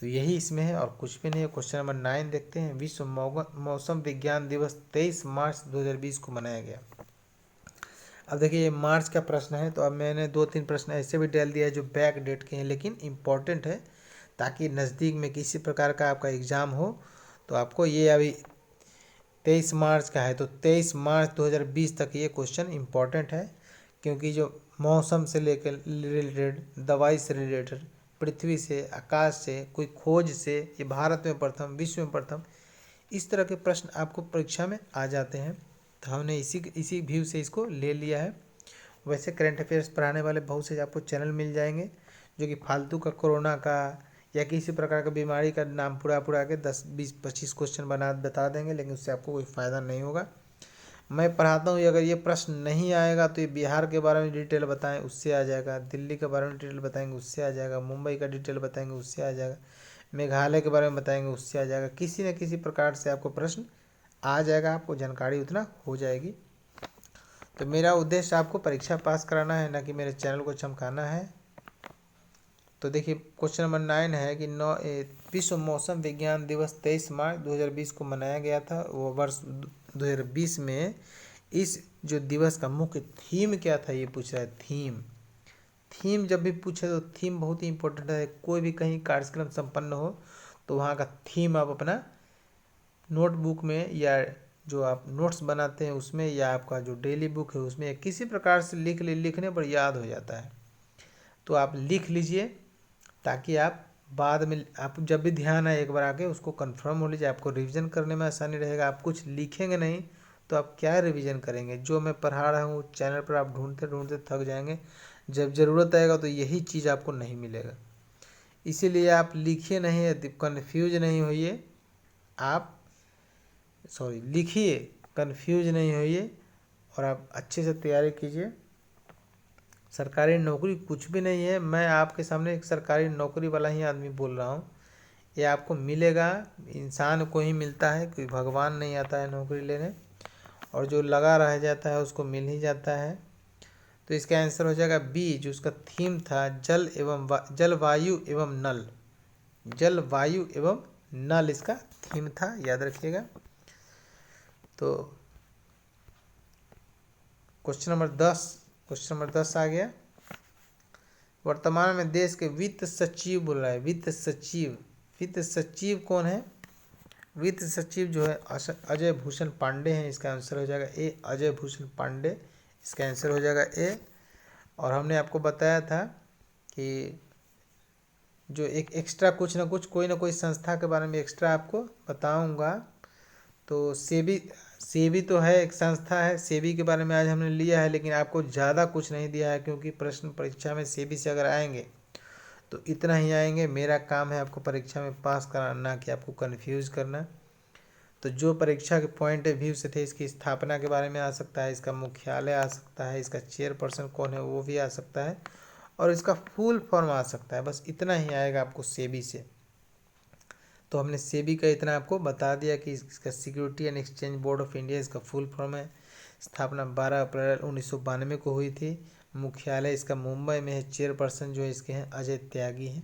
तो यही इसमें है और कुछ भी नहीं है। क्वेश्चन नंबर 9 देखते हैं। विश्व मौसम विज्ञान दिवस 23 मार्च 2020 को मनाया गया। अब देखिए ये मार्च का प्रश्न है, तो अब मैंने 2 3 प्रश्न ऐसे भी डाल दिया है जो बैक डेट के हैं लेकिन इम्पोर्टेंट है, ताकि नज़दीक में किसी प्रकार का आपका एग्ज़ाम हो तो आपको ये अभी 23 मार्च का है तो 23 मार्च 2020 तक ये क्वेश्चन इम्पोर्टेंट है, क्योंकि जो मौसम से लेकर रिलेटेड, दवाई से रिलेटेड, पृथ्वी से, आकाश से, कोई खोज से, ये भारत में प्रथम, विश्व में प्रथम, इस तरह के प्रश्न आपको परीक्षा में आ जाते हैं। तो हमने इसी व्यू से इसको ले लिया है। वैसे करंट अफेयर्स पढ़ाने वाले बहुत से आपको चैनल मिल जाएंगे जो कि फालतू का, कोरोना का या किसी प्रकार का बीमारी का नाम पूरा के 10 20 25 क्वेश्चन बता देंगे, लेकिन उससे आपको कोई फ़ायदा नहीं होगा। मैं पढ़ाता हूँ, अगर ये प्रश्न नहीं आएगा तो ये बिहार के बारे में डिटेल बताएं, उससे आ जाएगा। दिल्ली के बारे में डिटेल बताएंगे, उससे आ जाएगा। मुंबई का डिटेल बताएंगे, उससे आ जाएगा। मेघालय के बारे में बताएंगे, उससे आ जाएगा। किसी न किसी प्रकार से आपको प्रश्न आ जाएगा, आपको जानकारी उतना हो जाएगी। तो मेरा उद्देश्य आपको परीक्षा पास कराना है, ना कि मेरे चैनल को चमकाना है। तो देखिए क्वेश्चन नंबर 9 है कि विश्व मौसम विज्ञान दिवस 23 मार्च 2020 को मनाया गया था। वो वर्ष 2020 में इस जो दिवस का मुख्य थीम क्या था, ये पूछ रहा है। थीम जब भी पूछे तो थीम बहुत ही इंपॉर्टेंट है। कोई भी कहीं कार्यक्रम संपन्न हो तो वहाँ का थीम आप अपना नोटबुक में, या जो आप नोट्स बनाते हैं उसमें, या आपका जो डेली बुक है उसमें, या किसी प्रकार से लिखने पर याद हो जाता है। तो आप लिख लीजिए, ताकि आप बाद में आप जब भी ध्यान आए एक बार आके उसको कंफर्म हो लीजिए। आपको रिवीजन करने में आसानी रहेगा। आप कुछ लिखेंगे नहीं तो आप क्या रिवीजन करेंगे? जो मैं पढ़ा रहा हूँ चैनल पर आप ढूंढते ढूंढते थक जाएंगे। जब ज़रूरत आएगा तो यही चीज़ आपको नहीं मिलेगा। इसीलिए आप लिखिए नहीं, कन्फ्यूज नहीं होइए। लिखिए, कन्फ्यूज नहीं होइए, और आप अच्छे से तैयारी कीजिए। सरकारी नौकरी कुछ भी नहीं है। मैं आपके सामने एक सरकारी नौकरी वाला ही आदमी बोल रहा हूँ। ये आपको मिलेगा, इंसान को ही मिलता है, कोई भगवान नहीं आता है नौकरी लेने। और जो लगा रह जाता है उसको मिल ही जाता है। तो इसका आंसर हो जाएगा बी, जो उसका थीम था जलवायु एवं नल। जलवायु एवं नल इसका थीम था, याद रखिएगा। तो क्वेश्चन नंबर 10 आ गया। वर्तमान में देश के वित्त सचिव बोल रहा है। वित्त सचिव कौन है? वित्त सचिव जो है अजय भूषण पांडे हैं। इसका आंसर हो जाएगा ए, अजय भूषण पांडे। इसका आंसर हो जाएगा ए। और हमने आपको बताया था कि जो एक एक्स्ट्रा कुछ ना कुछ कोई ना कोई संस्था के बारे में एक्स्ट्रा आपको बताऊंगा। तो सेबी तो है, एक संस्था है। सेबी के बारे में आज हमने लिया है, लेकिन आपको ज़्यादा कुछ नहीं दिया है, क्योंकि प्रश्न परीक्षा में सेबी से अगर आएंगे तो इतना ही आएंगे। मेरा काम है आपको परीक्षा में पास कराना, कि आपको कन्फ्यूज़ करना। तो जो परीक्षा के पॉइंट ऑफ व्यू से थे, इसकी स्थापना के बारे में आ सकता है, इसका मुख्यालय आ सकता है, इसका चेयरपर्सन कौन है वो भी आ सकता है, और इसका फुल फॉर्म आ सकता है। बस इतना ही आएगा आपको सेबी से। तो हमने सेबी का इतना आपको बता दिया कि इसका security and exchange board of India इसका फुल फॉर्म है। स्थापना 12 अप्रैल 1992 को हुई थी। मुख्यालय इसका मुंबई में है। चेयरपर्सन जो है इसके हैं अजय त्यागी हैं।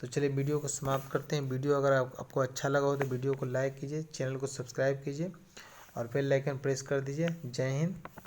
तो चलिए वीडियो को समाप्त करते हैं। वीडियो अगर आपको अच्छा लगा हो तो वीडियो को लाइक कीजिए, चैनल को सब्सक्राइब कीजिए और बेल आइकन प्रेस कर दीजिए। जय हिंद।